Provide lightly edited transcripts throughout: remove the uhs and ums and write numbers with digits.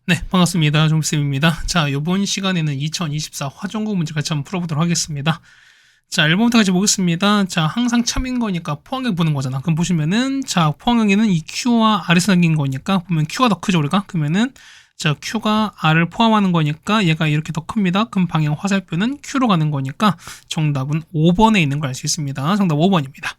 네, 반갑습니다. 종쌤입니다. 자, 이번 시간에는 2024 화전공 문제 같이 한번 풀어보도록 하겠습니다. 자, 1번부터 같이 보겠습니다. 자, 항상 참인 거니까 포항경 보는 거잖아. 그럼 보시면은, 자, 포항경에는 이 Q와 R에서 생긴 거니까, 보면 Q가 더 크죠, 우리가? 그러면은, 자, Q가 R을 포함하는 거니까 얘가 이렇게 더 큽니다. 그럼 방향 화살표는 Q로 가는 거니까 정답은 5번에 있는 걸 알 수 있습니다. 정답 5번입니다.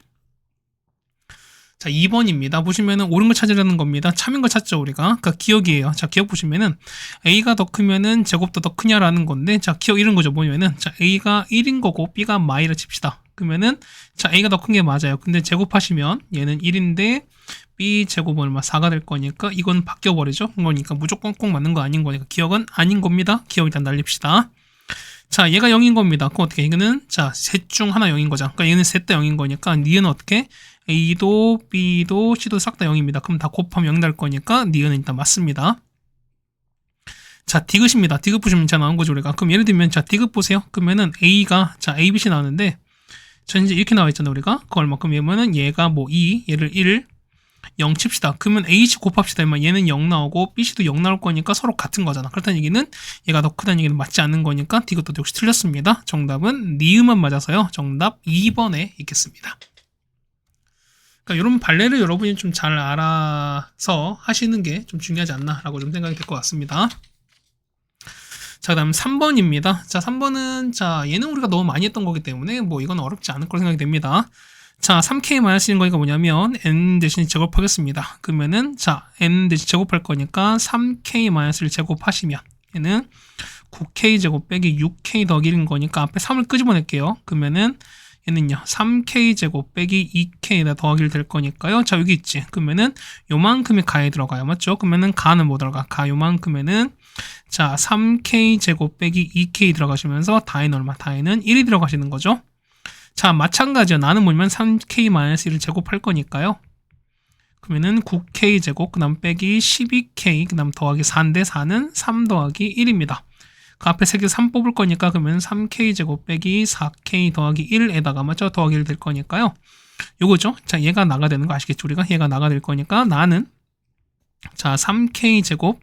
자, 2번입니다. 보시면은 옳은 걸 찾으려는 겁니다. 참인 걸 찾죠, 우리가. 그러니까 기억이에요. 자, 기억 보시면은 A가 더 크면은 제곱도 더 크냐라는 건데, 자, 기억 이런 거죠. 뭐냐면은, 자, A가 1인 거고 B가 마이를 칩시다. 그러면은, 자, A가 더 큰 게 맞아요. 근데 제곱하시면 얘는 1인데 B 제곱은 얼마? 4가 될 거니까 이건 바뀌어버리죠. 그러니까 무조건 꼭 맞는 거 아닌 거니까 기억은 아닌 겁니다. 기억 일단 날립시다. 자, 얘가 0인 겁니다. 그럼 어떻게? 이거는, 자, 셋 중 하나 0인 거죠. 그러니까 얘는 셋 다 0인 거니까, 니은 어떻게? A도, B도, C도 싹 다 0입니다. 그럼 다 곱하면 0 날 거니까, 니은은 일단 맞습니다. 자, 디귿입니다. 디귿 보시면 잘 나온 거죠, 우리가. 그럼 예를 들면, 자, 디귿 보세요. 그러면은 A가, 자, A, B, C 나오는데, 자, 이제 이렇게 나와 있잖아요, 우리가. 그거 얼마큼 얘면은 얘가 뭐 2, 얘를 1, 0 칩시다. 그러면 AC 곱합시다. 얘는 0 나오고 BC도 0 나올 거니까 서로 같은 거잖아. 그렇다는 얘기는 얘가 더 크다는 얘기는 맞지 않는 거니까 디귿도 역시 틀렸습니다. 정답은 니은만 맞아서요. 정답 2번에 있겠습니다. 그러니까 이런 발레를 여러분이 좀 잘 알아서 하시는 게 좀 중요하지 않나라고 좀 생각이 될 것 같습니다. 자, 그 다음 3번입니다. 자, 3번은, 자, 얘는 우리가 너무 많이 했던 거기 때문에 뭐 이건 어렵지 않을 거라 생각이 됩니다. 자, 3K 마이너스인 거니까 뭐냐면 n 대신 제곱하겠습니다. 그러면은, 자, n 대신 제곱할 거니까 3K 마이너스를 제곱하시면 얘는 9K 제곱 빼기 6K 더하기 1인 거니까 앞에 3을 끄집어낼게요. 그러면은 얘는요 3K 제곱 빼기 2K에다 더하기를 될 거니까요. 자, 여기 있지. 그러면은 요만큼의 가에 들어가요. 맞죠? 그러면은 가는 뭐 들어가? 가 요만큼에는, 자, 3K 제곱 빼기 2K 들어가시면서 다에는 얼마? 다에는 1이 들어가시는 거죠. 자, 마찬가지요. 나는 뭐냐면 3K-1을 제곱할 거니까요. 그러면은 9K 제곱, 그 다음 빼기 12K, 그 다음 더하기 4인데 4는 3 더하기 1입니다. 그 앞에 3개 3 뽑을 거니까 그러면 3K 제곱 빼기 4K 더하기 1에다가 맞죠? 더하기 1 될 거니까요. 요거죠. 자, 얘가 나가 되는 거 아시겠죠? 우리가 얘가 나가 될 거니까 나는, 자, 3K 제곱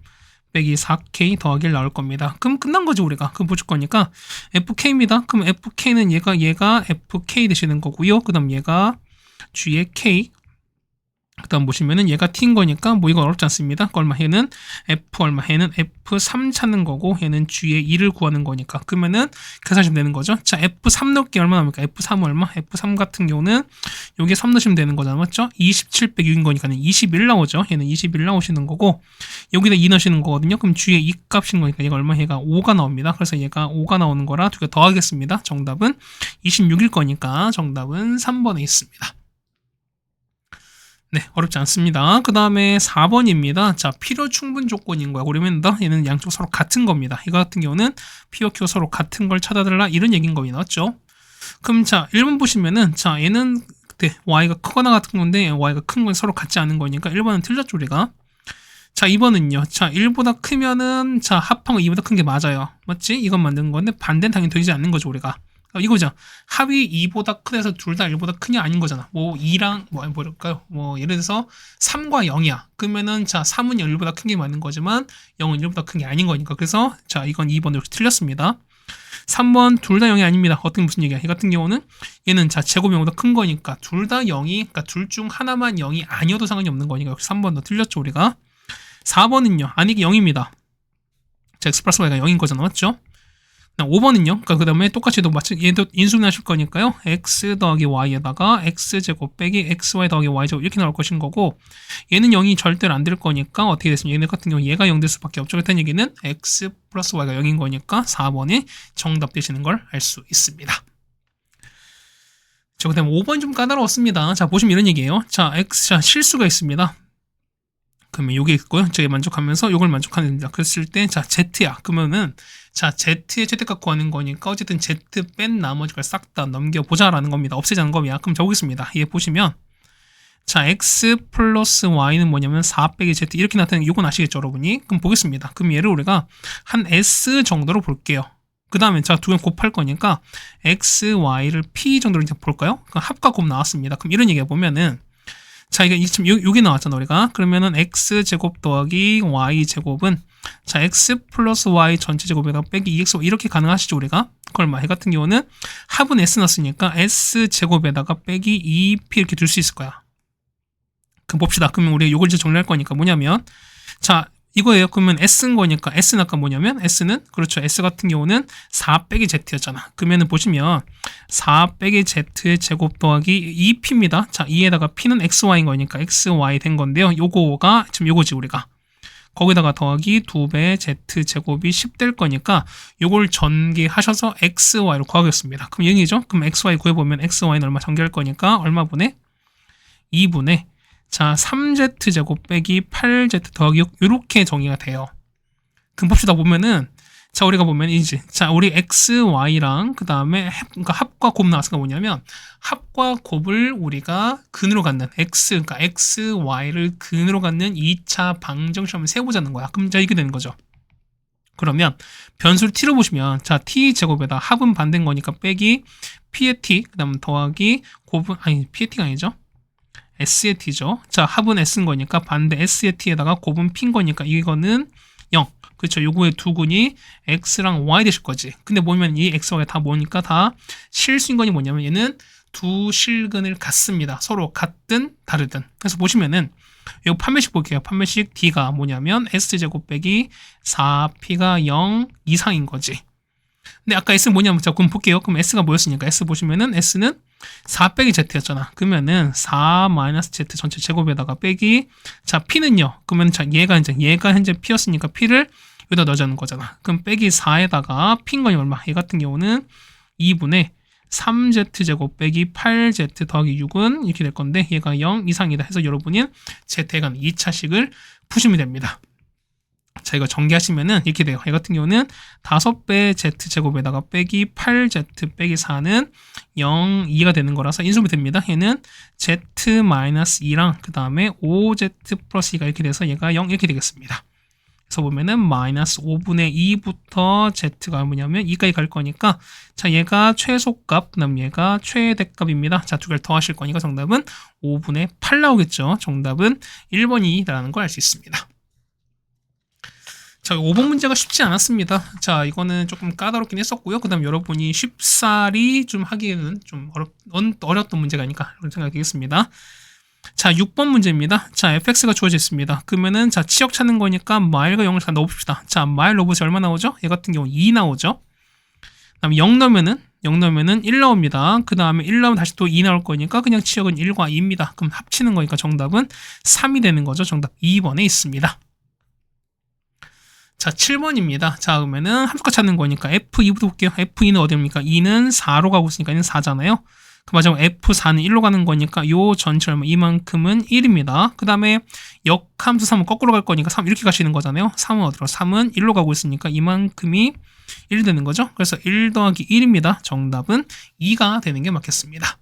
빼기 4K 더하기 1 나올 겁니다. 그럼 끝난 거죠, 우리가. 그럼 보실 거니까 FK입니다. 그럼 FK는 얘가 FK 되시는 거고요. 그 다음 얘가 G의 K, 그 다음 보시면은 얘가 T인 거니까 뭐 이거 어렵지 않습니다. 그 얼마? 얘는 F 얼마? 얘는 F3 찾는 거고 얘는 G의 2를 구하는 거니까 그러면은 계산하시면 되는 거죠. 자, F3 넣을게 얼마 나옵니까? F3 얼마? F3 같은 경우는 여기에 3 넣으시면 되는 거잖아. 맞죠? 27 빼기 6인 거니까 21 나오죠. 얘는 21 나오시는 거고 여기다 2 넣으시는 거거든요. 그럼 G의 2 값인 거니까 얘가 얼마? 얘가 5가 나옵니다. 그래서 얘가 5가 나오는 거라 두 개 더하겠습니다. 정답은 26일 거니까 정답은 3번에 있습니다. 네, 어렵지 않습니다. 그 다음에 4번입니다. 자, 필요 충분 조건인 거야. 그러면 얘는 양쪽 서로 같은 겁니다. 이거 같은 경우는 P와 Q가 서로 같은 걸 찾아달라 이런 얘기인 거이 나왔죠. 그럼 자, 1번 보시면은 자, 얘는 그때 Y가 크거나 같은 건데 Y가 큰 건 서로 같지 않은 거니까 1번은 틀렸죠, 우리가. 자, 2번은요. 자, 1보다 크면은 자, 합한 거 2보다 큰 게 맞아요. 맞지? 이건 만드는 건데 반대는 당연히 되지 않는 거죠, 우리가. 이거죠. 합이 2보다 크대서 둘 다 1보다 크냐 아닌 거잖아. 뭐 2랑 뭐랄까요? 뭐 예를 들어서 3과 0이야. 그러면은 자, 3은 1보다 큰 게 맞는 거지만 0은 1보다 큰 게 아닌 거니까. 그래서 자, 이건 2번 역시 틀렸습니다. 3번 둘 다 0이 아닙니다. 어떤 무슨 얘기야? 이 같은 경우는 얘는 자, 제곱이 0보다 큰 거니까 둘 다 0이, 그러니까 둘 중 하나만 0이 아니어도 상관이 없는 거니까 역시 3번도 틀렸죠, 우리가. 4번은요. 아니 이게 0입니다. 자, x 플러스 y가 0인 거잖아. 맞죠? 5번은요. 그 다음에 똑같이 얘도 인수분 하실 거니까요. x 더하기 y에다가 x제곱 빼기 xy 더하기 y제곱 이렇게 나올 것인 거고 얘는 0이 절대로 안 될 거니까 어떻게 됐습니까? 얘네 같은 경우 얘가 0 될 수밖에 없죠. 그렇다는 얘기는 x 플러스 y가 0인 거니까 4번이 정답 되시는 걸 알 수 있습니다. 자, 그 다음에 5번이 좀 까다로웠습니다. 자, 보시면 이런 얘기예요. 자, 자, 실수가 있습니다. 그러면 요게 있고요. 저게 만족하면서 요걸 만족하는 됩니다. 그랬을 때, 자, Z야. 그러면은, 자, Z의 최대값 구하는 거니까, 어쨌든 Z 뺀 나머지 걸 싹 다 넘겨보자라는 겁니다. 없애자는 겁니다. 그럼 적어보겠습니다. 얘 보시면, 자, X 플러스 Y는 뭐냐면 4 빼기 Z 이렇게 나타나는 요건 아시겠죠, 여러분이? 그럼 보겠습니다. 그럼 얘를 우리가 한 S 정도로 볼게요. 그 다음에 자, 두 개 곱할 거니까, X, Y를 P 정도로 이제 볼까요? 그럼 합과 곱 나왔습니다. 그럼 이런 얘기해 보면은, 자, 이게 지금 요게 나왔잖아, 우리가. 그러면은 x제곱 더하기 y제곱은 자, x 플러스 y 전체 제곱에다가 빼기 2x 이렇게 가능하시죠, 우리가? 그걸 해 같은 경우는 합은 s 넣었으니까 s제곱에다가 빼기 2p 이렇게 둘 수 있을 거야. 그럼 봅시다. 그러면 우리가 요걸 이제 정리할 거니까 뭐냐면 자, 이거예요. 그러면 S인 거니까 S는 아까 뭐냐면 S는 그렇죠. S 같은 경우는 4 빼기 Z였잖아. 그러면은 보시면 4 빼기 Z의 제곱 더하기 2P입니다. 자, 2에다가 P는 XY인 거니까 XY 된 건데요. 요거가 지금 요거지 우리가. 거기다가 더하기 2배 Z 제곱이 10 될 거니까 요걸 전개하셔서 XY로 구하겠습니다. 그럼 0이죠? 그럼 XY 구해보면 XY는 얼마 전개할 거니까 얼마 분의 2분의 자, 3z제곱 빼기 8z 더하기 6 이렇게 정의가 돼요. 그럼 봅시다. 보면은 자, 우리가 보면 이제 자, 우리 x, y랑 그 다음에 그러니까 합과 곱 나왔으니까 뭐냐면 합과 곱을 우리가 근으로 갖는 x, 그러니까 x, y를 근으로 갖는 2차 방정식을 세워보자는 거야. 그럼 자, 이게 되는 거죠. 그러면 변수를 t로 보시면 자, t제곱에다 합은 반대인 거니까 빼기 p의 t, 그 다음 더하기 곱은 아니 p의 t가 아니죠. S의 T죠. 자, 합은 S인 거니까 반대 S의 T에다가 곱은 P인 거니까 이거는 0. 그렇죠. 요거의 두 군이 X랑 Y 되실 거지. 근데 뭐냐면 이 X와 다 뭐니까 다 실수인건이 뭐냐면 얘는 두 실근을 같습니다. 서로 같든 다르든. 그래서 보시면은 이거 판매식 볼게요. 판매식 D가 뭐냐면 S제곱 빼기 4P가 0 이상인 거지. 근데 아까 S는 뭐냐면 자, 그럼 볼게요. 그럼 S가 뭐였으니까 S 보시면은 S는 4 빼기 Z였잖아. 그러면은 4 마이너스 Z 전체 제곱에다가 빼기 자, P는요. 그러면 자, 얘가 현재 P였으니까 P를 여기다 넣어주는 거잖아. 그럼 빼기 4에다가 P인 거니 얼마? 얘 같은 경우는 2분의 3Z 제곱 빼기 8Z 더하기 6은 이렇게 될 건데 얘가 0 이상이다 해서 여러분이 Z에 관한 2차식을 푸시면 됩니다. 자, 이거 전개하시면은 이렇게 돼요. 이 같은 경우는 5배 z제곱에다가 빼기 8z 빼기 4는 0, 2가 되는 거라서 인수분해 됩니다. 얘는 z-2랑 그 다음에 5z 플러스 2가 이렇게 돼서 얘가 0 이렇게 되겠습니다. 그래서 보면은 마이너스 5분의 2부터 z가 뭐냐면 2까지 갈 거니까 자, 얘가 최소값, 그 다음 얘가 최대값입니다. 자, 두 개를 더하실 거니까 정답은 5분의 8 나오겠죠. 정답은 1번이라는 걸 알 수 있습니다. 자, 5번 문제가 쉽지 않았습니다. 자, 이거는 조금 까다롭긴 했었고요. 그 다음 여러분이 쉽사리 좀 하기에는 좀 어렵던 문제가 아닐까 그런 생각이 들겠습니다. 자, 6번 문제입니다. 자, fx가 주어져 있습니다. 그러면은 자, 치역 찾는 거니까 마일과 0을 다 넣어봅시다. 자, 마일 넣어보세요. 얼마 나오죠? 얘 같은 경우 2 나오죠. 그 다음에 0 넣으면은 1 나옵니다. 그 다음에 1 나오면 다시 또 2 나올 거니까 그냥 치역은 1과 2입니다. 그럼 합치는 거니까 정답은 3이 되는 거죠. 정답 2번에 있습니다. 자, 7번입니다. 자, 그러면은 함수값 찾는 거니까 F2부터 볼게요. F2는 어디입니까? 2는 4로 가고 있으니까 2는 4잖아요. 그 마지막 F4는 1로 가는 거니까 요 전체 얼마? 이만큼은 1입니다. 그 다음에 역함수 3은 거꾸로 갈 거니까 3 이렇게 가시는 거잖아요. 3은 어디로? 3은 1로 가고 있으니까 이만큼이 1이 되는 거죠. 그래서 1 더하기 1입니다. 정답은 2가 되는 게 맞겠습니다.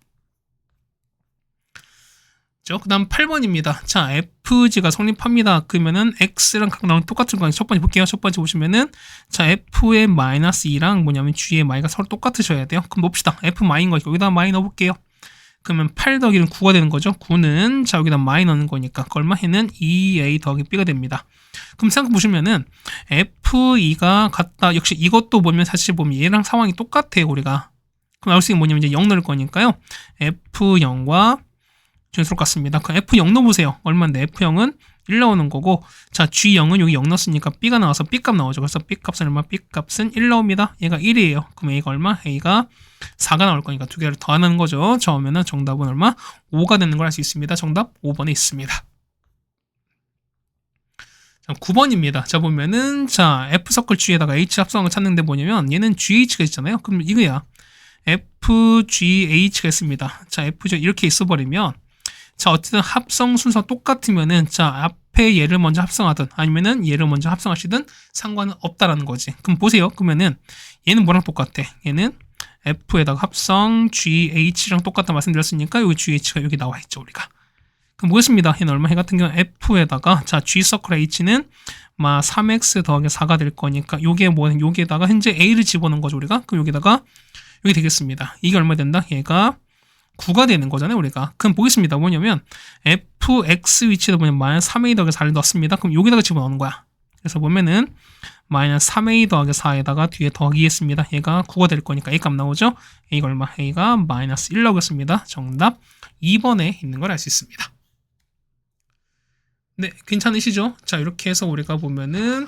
그 다음 8번입니다. 자, FG가 성립합니다. 그러면은 X랑 각 나오는 똑같은 거 첫 번째 볼게요. 첫 번째 보시면은 자, F의 마이너스 2랑 뭐냐면 G의 마이가 서로 똑같으셔야 돼요. 그럼 봅시다. F 마이인 거니까 여기다 마이 넣어볼게요. 그러면 8 더하기는 9가 되는 거죠. 9는 자, 여기다 마이 넣는 거니까 얼마 해는 2A 더하기 B가 됩니다. 그럼 생각 보시면은 F2가 같다. 역시 이것도 보면 사실 보면 얘랑 상황이 똑같아요. 우리가. 그럼 나올 수 있는 뭐냐면 이제 0 넣을 거니까요. F0과 준수록 같습니다. 그 F0 넣어보세요. 얼마인데 F0은 1 나오는 거고 자, G0은 여기 0 넣었으니까 B가 나와서 B값 나오죠. 그래서 B값은 얼마? B값은 1 나옵니다. 얘가 1이에요. 그럼 A가 얼마? A가 4가 나올 거니까 두 개를 더하는 거죠. 저으면은 정답은 얼마? 5가 되는 걸 알 수 있습니다. 정답 5번에 있습니다. 자, 9번입니다. 자, 보면은 자, F서클 G에다가 H 합성한 거 찾는데 뭐냐면 얘는 GH가 있잖아요. 그럼 이거야. FGH가 있습니다. 자, FG 이렇게 있어버리면 자, 어쨌든 합성 순서 똑같으면은 자, 앞에 얘를 먼저 합성하든 아니면은 얘를 먼저 합성하시든 상관은 없다라는 거지. 그럼 보세요. 그러면은 얘는 뭐랑 똑같아? 얘는 F에다가 합성 GH랑 똑같다 말씀드렸으니까 여기 GH가 여기 나와 있죠, 우리가. 그럼 뭐겠습니다. 얘는 얼마? 얘 같은 경우는 F에다가 자, G 서클 H는 3x 더하기 4가 될 거니까 요게 뭐는 여기에다가 현재 A를 집어넣은 거죠, 우리가. 그럼 여기다가 여기 되겠습니다. 이게 얼마 된다? 얘가 9가 되는 거잖아요, 우리가. 그럼 보겠습니다. 뭐냐면 fx 위치에다 보면 마이너스 3a 더하기 4를 넣습니다. 그럼 여기다가 집어넣는 거야. 그래서 보면은 마이너스 3a 더하기 4에다가 뒤에 더하기 했습니다. 얘가 9가 될 거니까 a 값 나오죠? a가 얼마? a가 마이너스 1 나오겠습니다. 정답 2번에 있는 걸 알 수 있습니다. 네, 괜찮으시죠? 자, 이렇게 해서 우리가 보면은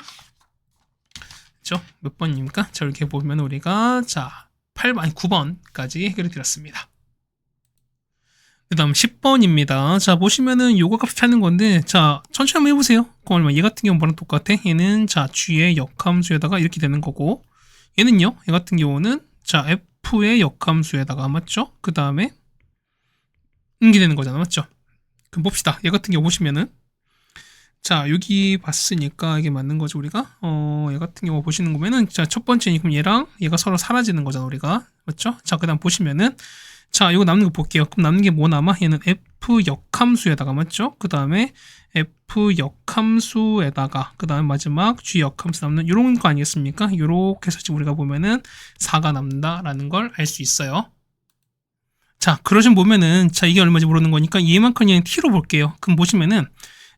몇 번입니까? 자, 이렇게 보면 우리가 9번까지 해결해 드렸습니다. 그 다음 10번입니다. 자, 보시면은 요거 값 찾는 건데, 자, 천천히 한번 해보세요. 그럼 얼마? 얘 같은 경우는 뭐랑 똑같아? 얘는, G의 역함수에다가 이렇게 되는 거고, 얘는요, 얘 같은 경우는, F의 역함수에다가, 맞죠? 그 다음에, 응기되는 거잖아, 맞죠? 그럼 봅시다. 얘 같은 경우 보시면은, 자, 여기 봤으니까 이게 맞는 거죠, 우리가? 얘 같은 경우 보시는 거면은, 첫 번째니, 그럼 얘랑 얘가 서로 사라지는 거잖아, 우리가. 맞죠? 자, 그 다음 보시면은, 자, 이거 남는 거 볼게요. 그럼 남는 게 뭐 남아? 얘는 f 역함수에다가, 맞죠? 그 다음에 f 역함수에다가, 그 다음에 마지막 g 역함수 남는 이런 거 아니겠습니까? 요렇게 해서 지금 우리가 보면은 4가 남는다라는 걸 알 수 있어요. 자, 그러시면 보면은, 자, 이게 얼마인지 모르는 거니까 얘만큼 그냥 t로 볼게요. 그럼 보시면은,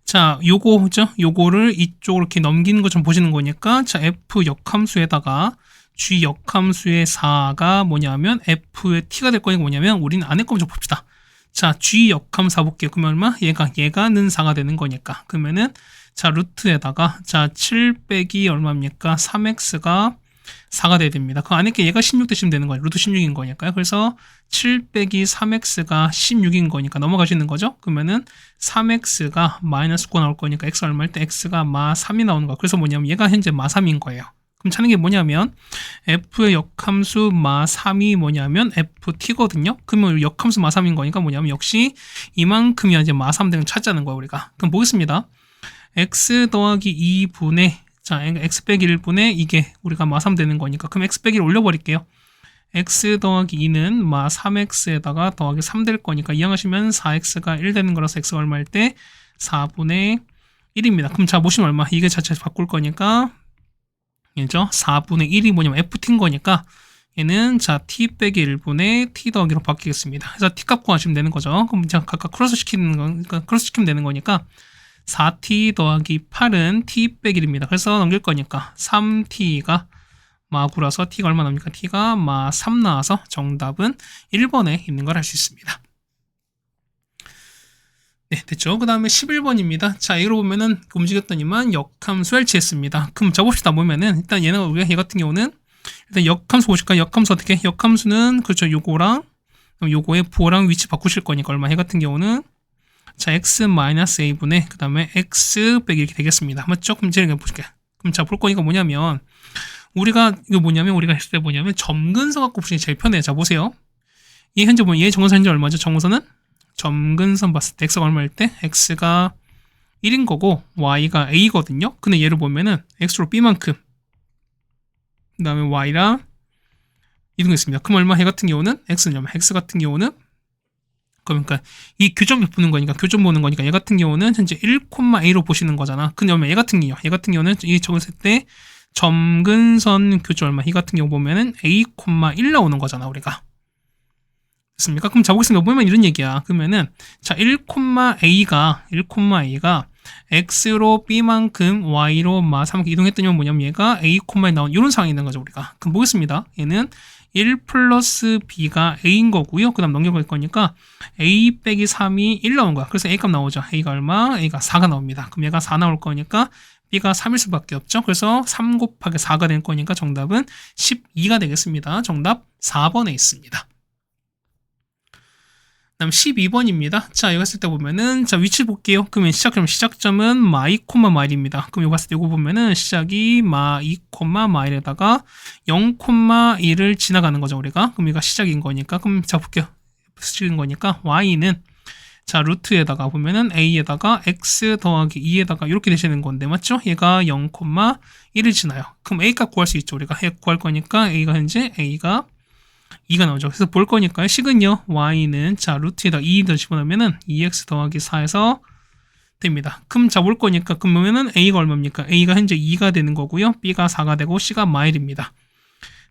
자, 요거죠? 요거를 이쪽으로 이렇게 넘기는 것처럼 보시는 거니까, 자, f 역함수에다가 g 역함수의 4가 뭐냐면 f의 t가 될 거니까 뭐냐면 우리는 안에 거 먼저 봅시다. 자, g 역함수 볼게요. 그러면 얼마? 얘가는 4가 되는 거니까. 그러면은 자, 루트에다가 자, 7 빼기 얼마입니까? 3x가 4가 돼야 됩니다. 그 안에 게 얘가 16 대시면 되는 거예요. 루트 16인 거니까요. 그래서 7 빼기 3x가 16인 거니까 넘어가시는 거죠. 그러면은 3x가 마이너스 9 나올 거니까 x 얼마일 때 x가 마 3이 나오는 거야. 그래서 뭐냐면 얘가 현재 마 3인 거예요. 그럼 찾는 게 뭐냐면 f의 역함수 마 3이 뭐냐면 ft거든요. 그러면 역함수 마 3인 거니까 뭐냐면 역시 이만큼이 이제 마 3 되는 찾자는 거야, 우리가. 그럼 보겠습니다. x 더하기 2분의 자, x 빼기 1분의 이게 우리가 마 3 되는 거니까 그럼 x 빼기를 올려버릴게요. x 더하기 2는 마 3x에다가 더하기 3 될 거니까 이항하시면 4x가 1 되는 거라서 x가 얼마일 때 4분의 1입니다. 그럼 자, 보시면 얼마? 이게 자체 바꿀 거니까 얘죠? 4분의 1이 뭐냐면 ft인 거니까 얘는 자, t 빼기 1분의 t 더하기로 바뀌겠습니다. 그래서 t 값 구하시면 되는 거죠. 그럼 제가 각각 크로스 시키면 되는 거니까 4t 더하기 8은 t 빼기 1입니다. 그래서 넘길 거니까 3t가 마 9라서 t가 얼마 나옵니까? t가 마 3 나와서 정답은 1번에 있는 걸 알 수 있습니다. 네, 됐죠? 그 다음에 11번입니다. 자, 이걸 보면은 움직였더니만 역함수 LC했습니다. 그럼 적읍시다. 보면은 일단 우리가 얘 같은 경우는 일단 역함수 보실까요? 역함수 어떻게? 역함수는 그렇죠. 요거랑 요거의 부호랑 위치 바꾸실 거니까 얼마? 얘 같은 경우는 자, x-a분의 그 다음에 x 빼기 이렇게 되겠습니다. 맞죠? 그럼 이제 보실게요. 그럼 자, 볼 거니까 뭐냐면 우리가 했을 때 뭐냐면 점근서 갖고 보시는 게 제일 편해요. 자, 보세요. 얘 현재 얘 정근선 현재 얼마죠? 정근선은 점근선 봤을 때 x가 얼마일 때 x가 1인 거고 y가 a거든요. 근데 얘를 보면은 x로 b만큼 그 다음에 y랑 이동했습니다. 그럼 얼마? 얘 같은 경우는 x는 x 같은 경우는 그러니까 이 교점 보는 거니까 얘 같은 경우는 현재 1,a로 보시는 거잖아. 근데 얼마? 얘 같은 경우는 이 적었을 때 점근선 교점 얼마? 이 같은 경우 보면은 a,1 나오는 거잖아, 우리가. 됐습니까? 그럼 자, 보겠습니다. 보면 이런 얘기야. 그러면은 자, 1,a가 x로 b만큼 y로 마 3만큼 이동했더니 뭐냐면 얘가 a,에 나온 이런 상황이 있는 거죠, 우리가. 그럼 보겠습니다. 얘는 1 플러스 b가 a인 거고요. 그 다음 넘겨갈 거니까 a 빼기 3이 1 나온 거야. 그래서 a 값 나오죠. a가 얼마? a가 4가 나옵니다. 그럼 얘가 4 나올 거니까 b가 3일 수밖에 없죠. 그래서 3 곱하기 4가 될 거니까 정답은 12가 되겠습니다. 정답 4번에 있습니다. 다음 12번입니다. 자, 여기 했을 때 보면은 자, 위치 볼게요. 그러면 시작점은 마 2, 마일입니다. 그럼 여기 봤을 때 이거 보면은 시작이 마 2, 마일에다가 0,1을 지나가는 거죠, 우리가. 그럼 이거 시작인 거니까. 그럼 자, 볼게요. 시작인 거니까 y는 자, 루트에다가 보면은 a에다가 x 더하기 2에다가 이렇게 되시는 건데, 맞죠? 얘가 0,1을 지나요. 그럼 a 값 구할 수 있죠, 우리가. 구할 거니까 a가 현재 a가 2가 나오죠. 그래서 볼 거니까요. 식은요. y는 자, 루트에다 2 더 집어넣으면은 2x 더하기 4에서 됩니다. 그럼 자, 볼 거니까 그러면은 a가 얼마입니까? a가 현재 2가 되는 거고요. b가 4가 되고 c가 마일입니다.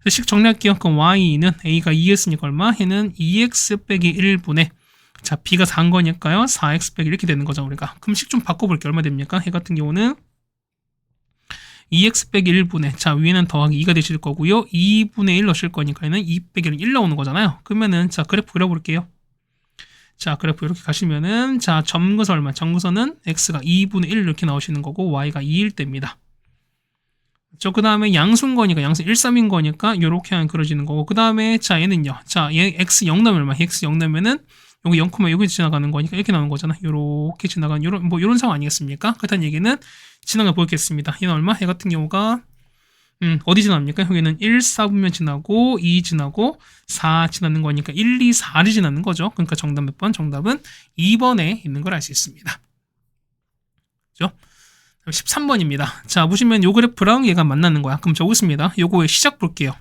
식 정리할게요. 그럼 y는 a가 2였으니까 얼마? 얘는 2x 빼기 1분의 자 b가 4인 거니까요. 4x 빼기 이렇게 되는 거죠 우리가. 그럼 식 좀 바꿔볼게요. 얼마 됩니까? 얘 같은 경우는 2x 빼기 1분의 자 위에는 더하기 2가 되실 거고요. 2분의 1 넣으실 거니까 얘는 2 빼기 1 나오는 거잖아요. 그러면은 자 그래프 그려볼게요. 자 그래프 이렇게 가시면은 자 점근선 얼마? 점근선은 x가 2분의 1 이렇게 나오시는 거고 y가 2일 때입니다. 그 다음에 양수인 거니까 양수 1, 3인 거니까 이렇게 그려지는 거고 그 다음에 자 얘는요. 자 얘 x 0 나오면 얼마? x 0 나오면은 여기 0, 여기 지나가는 거니까 이렇게 나오는 거잖아. 요렇게 지나가는 요런 상황 아니겠습니까? 그렇다는 얘기는 지나가 보겠습니다. 얘는 얼마? 얘 같은 경우가 어디 지납니까? 여기는 1, 4분면 지나고 2 지나고 4 지나는 거니까 1, 2, 4를 지나는 거죠. 그러니까 정답 몇 번? 정답은 2번에 있는 걸 알 수 있습니다. 그죠? 13번입니다. 자, 보시면 요 그래프랑 얘가 만나는 거야. 그럼 적었습니다. 요거의 시작 볼게요.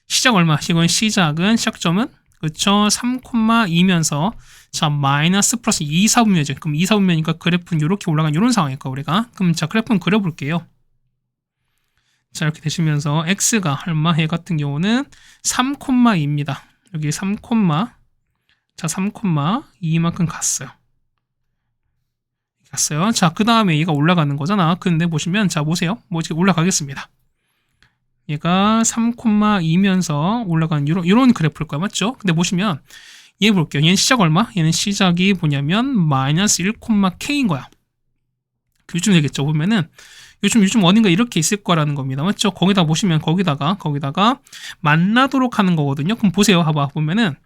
시작 얼마? 이건 시작점은 그쵸? 3,2면서 자 마이너스 플러스 2, 4분면이죠. 그럼 2, 4분면이니까 그래프는 이렇게 올라간 이런 상황일까 우리가? 그럼 자 그래프는 그려볼게요. 자 이렇게 되시면서 x가 얼마? 얘 같은 경우는 3,2입니다. 여기 3, 자 3,2만큼 갔어요. 자, 그 다음에 얘가 올라가는 거잖아. 근데 보시면, 자, 보세요. 뭐, 지금 올라가겠습니다. 얘가 3,2면서 올라가는 이런 그래프일 거야. 맞죠? 근데 보시면, 얘 볼게요. 얘는 시작 얼마? 얘는 시작이 뭐냐면, 마이너스 1,k인 거야. 요즘 되겠죠? 보면은, 요즘 어딘가 이렇게 있을 거라는 겁니다. 맞죠? 거기다 보시면, 거기다가 만나도록 하는 거거든요. 그럼 보세요. 봐봐. 보면은,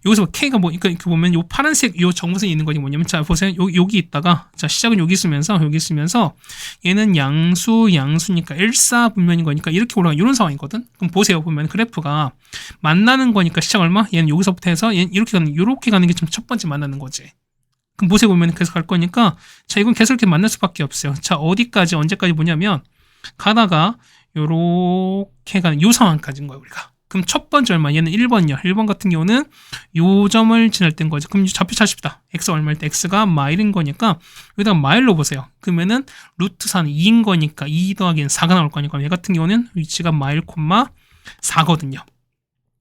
여기서 K가 뭐, 그러니까 보면 요 파란색 요 정선이 있는 거니 뭐냐면, 자, 보세요. 여기 있다가, 자, 시작은 여기 있으면서, 얘는 양수니까 1, 4분면인 거니까 이렇게 올라가는 이런 상황이거든? 그럼 보세요. 보면 그래프가 만나는 거니까 시작 얼마? 얘는 여기서부터 해서 얘는 이렇게 가는 게 좀 첫 번째 만나는 거지. 그럼 보세요. 보면 계속 갈 거니까, 자, 이건 계속 이렇게 만날 수밖에 없어요. 자, 어디까지, 언제까지 보냐면, 가다가, 요렇게 가는 요 상황까지인 거예요, 우리가. 그럼 첫 번째 얼마? 얘는 1번이요. 1번 같은 경우는 요 점을 지날 때인 거죠. 그럼 좌표 찾읍시다. x 얼마일 때 x가 마일인 거니까 여기다가 마일로 보세요. 그러면은 루트 4는 2인 거니까 2 더하기는 4가 나올 거니까 얘 같은 경우는 위치가 마일, 4거든요.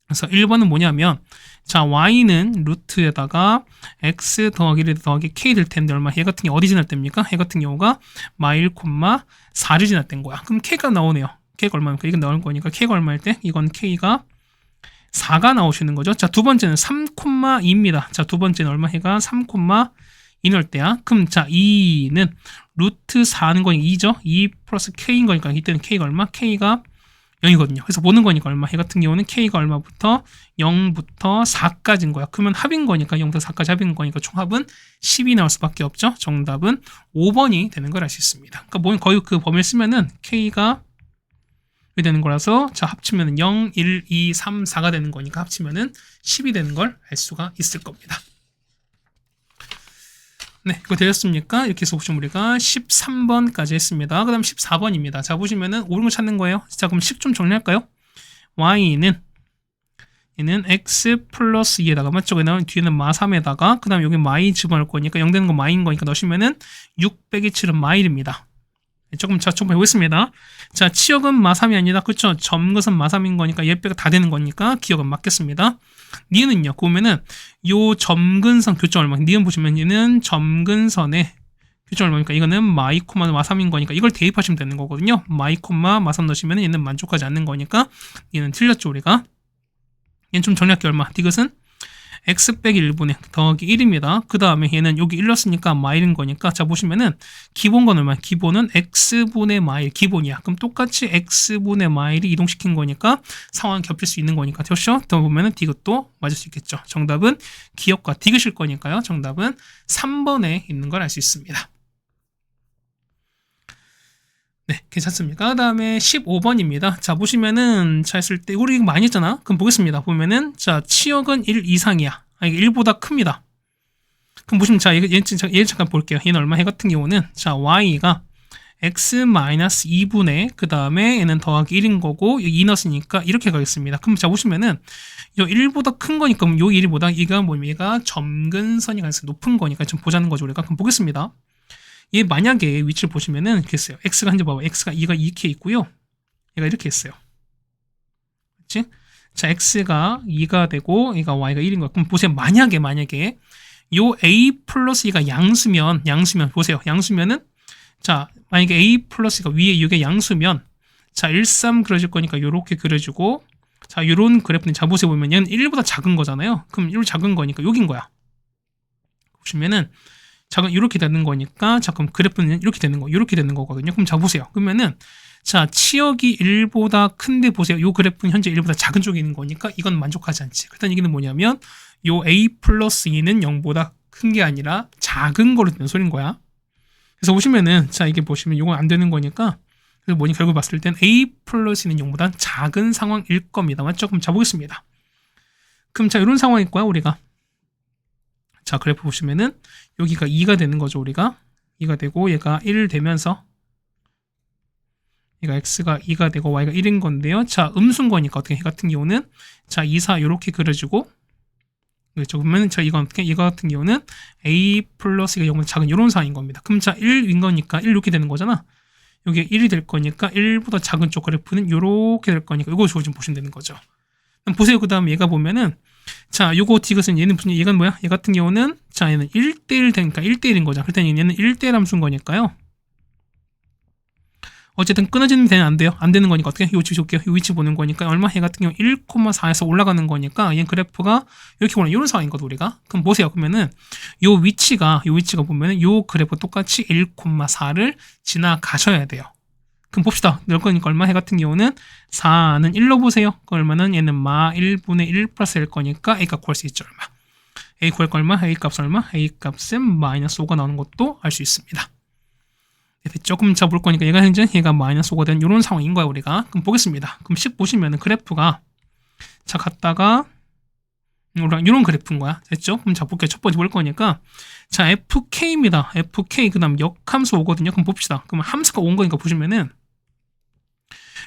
그래서 1번은 뭐냐면 자 y는 루트에다가 x 더하기 1 더하기 k 될 텐데 얼마? 얘 같은 경우 어디 지날 때입니까? 얘 같은 경우가 마일, 4를 지날 때인 거야. 그럼 k가 나오네요. k가 얼마입니까? 이건 나올 거니까 k가 얼마일 때? 이건 k가 4가 나오시는 거죠. 자, 두 번째는 3,2입니다. 자, 두 번째는 얼마? 해가 3,2 넣을 때야. 그럼 자, 2는 루트 4는 거니까 2죠. 2 플러스 k인 거니까 이때는 k가 얼마? k가 0이거든요. 그래서 보는 거니까 얼마? 해 같은 경우는 k가 얼마부터? 0부터 4까지인 거야. 그러면 합인 거니까 0부터 4까지 합인 거니까 총합은 10이 나올 수밖에 없죠. 정답은 5번이 되는 걸 알 수 있습니다. 그러니까 거의 그 범위를 쓰면은 k가 되는 거라서 자 합치면 0, 1, 2, 3, 4가 되는 거니까 합치면은 10이 되는 걸 알 수가 있을 겁니다. 네, 이거 되셨습니까? 이렇게 해서 옵션 우리가 13번까지 했습니다. 그 다음 14번입니다. 자 보시면은 옳은 거 찾는 거예요. 자 그럼 식 좀 정리할까요? y는 얘는 x 플러스 2에다가 맞죠? 뒤에는 마3에다가 그 다음 여기 마이 집어넣을 거니까 0 되는 거 마이인 거니까 넣으시면은 6 빼기 7은 마일입니다. 조금 해보겠습니다. 자, 치역은 마3이 아니라, 그쵸? 점것은 마3인 거니까 얘 빼가 다 되는 거니까 기억은 맞겠습니다. 니은은요, 보면은, 요 점근선 교점 얼마, 니은 보시면 얘는 점근선의 교점 얼마니까 이거는 마이 코마 마3인 거니까 이걸 대입하시면 되는 거거든요. 마이 코마 마3 넣으시면 얘는 만족하지 않는 거니까 얘는 틀렸죠, 우리가. 얘는 좀 정리할게요, 얼마. 이것은 x 빼기 1분의 더하기 1입니다. 그 다음에 얘는 여기 1 넣었으니까 마일인 거니까 자 보시면은 기본건 얼마야? 기본은 x분의 마일 기본이야. 그럼 똑같이 x분의 마일이 이동시킨 거니까 상황 겹칠 수 있는 거니까 됐죠? 더 보면은 디귿도 맞을 수 있겠죠. 정답은 기역과 디귿일 거니까요. 정답은 3번에 있는 걸 알 수 있습니다. 네, 괜찮습니까? 그 다음에 15번입니다. 자, 보시면은, 자, 했을 때, 우리 이거 많이 했잖아? 그럼 보겠습니다. 보면은, 자, 치역은 1 이상이야. 이게 1보다 큽니다. 그럼 보시면, 자, 얘 잠깐 볼게요. 얘는 얼마? 얘 같은 경우는, 자, y가 x-2분의, 그 다음에 얘는 더하기 1인 거고, 여기 2 넣었으니까 이렇게 가겠습니다. 그럼 자, 보시면은, 요 1보다 큰 거니까, 그럼 요 1보다, 얘가 뭐냐면, 얘가 점근선이 가능성이 높은 거니까 좀 보자는 거죠, 우리가. 그럼 보겠습니다. 얘 만약에 위치를 보시면은 이렇게 했어요. x가 현재 봐봐. x가 2가 이렇게 있고요. 얘가 이렇게 했어요. 그치? 자, x가 2가 되고 얘가 y가 1인 거야. 그럼 보세요. 만약에 요 a 플러스 2가 양수면 보세요. 양수면은 자, 만약에 a 플러스가 위에 이게 양수면 자, 1, 3 그려질 거니까 요렇게 그려주고 자, 요런 그래프는 자, 보세요. 보면 얘는 1보다 작은 거잖아요. 그럼 1 작은 거니까 여긴 거야. 보시면은 자, 이렇게 되는 거니까 자, 그럼 그래프는 이렇게 되는 거거든요. 그럼 자, 보세요. 그러면은 자, 치역이 1보다 큰데 보세요. 요 그래프는 현재 1보다 작은 쪽에 있는 거니까 이건 만족하지 않지. 그렇다는 얘기는 뭐냐면 요 a 플러스 2는 0보다 큰 게 아니라 작은 거로 되는 소린 거야. 그래서 보시면은 자, 이게 보시면 이건 안 되는 거니까 그래서 뭐니 결국 봤을 땐 a 플러스 2는 0보다 작은 상황일 겁니다. 맞죠? 그럼 자, 보겠습니다. 그럼 자, 이런 상황일 거야 우리가. 자, 그래프 보시면은 여기가 2가 되는 거죠. 우리가 2가 되고 얘가 1 되면서 얘가 x가 2가 되고 y가 1인 건데요. 자, 음수인 거니까 어떻게 이 같은 경우는 자, 2, 4 이렇게 그려주고 그렇죠. 그러면 자, 이거 같은 경우는 a 플러스가 0보다 작은 이런 상황인 겁니다. 그럼 자, 1인 거니까 1 이렇게 되는 거잖아. 여기 1이 될 거니까 1보다 작은 쪽 그래프는 이렇게 될 거니까 이거 좀 보시면 되는 거죠. 그럼 보세요. 그 다음에 얘가 보면은 자, 요거 디귿은 얘는 무슨 얘가 뭐야? 얘 같은 경우는 자, 얘는 1대1 되니까 1대1인 거죠. 그랬더니 얘는 1대1 함수인 거니까요. 어쨌든 끊어지는 데는 안 돼요. 안 되는 거니까 어떻게? 요 위치 볼게요. 요 위치 보는 거니까 얼마? 얘 같은 경우 1,4에서 올라가는 거니까 얘 그래프가 이렇게 보는 이런 상황이거든 우리가. 그럼 보세요. 그러면은 요 위치가 보면은 요 그래프 똑같이 1,4를 지나가셔야 돼요. 그럼 봅시다. 넣을 거니까 얼마? 해 같은 경우는 4는 1로 보세요. 그러면은 얘는 마 1분의 1 플러스 일 거니까 a 값 구할 수 있죠. 얼마? a 구할 거 얼마? a 값 얼마? a 값은 마이너스 5가 나오는 것도 알 수 있습니다. 조금 잡을 거니까 얘가 마이너스 5가 된 이런 상황인 거야 우리가. 그럼 보겠습니다. 그럼 식 보시면은 그래프가 자, 갔다가 이런 그래프인 거야. 됐죠? 그럼 자, 볼게요. 첫 번째 볼 거니까 자, fk입니다. fk 그 다음 역함수 5거든요. 그럼 봅시다. 그럼 함수가 5인 거니까 보시면은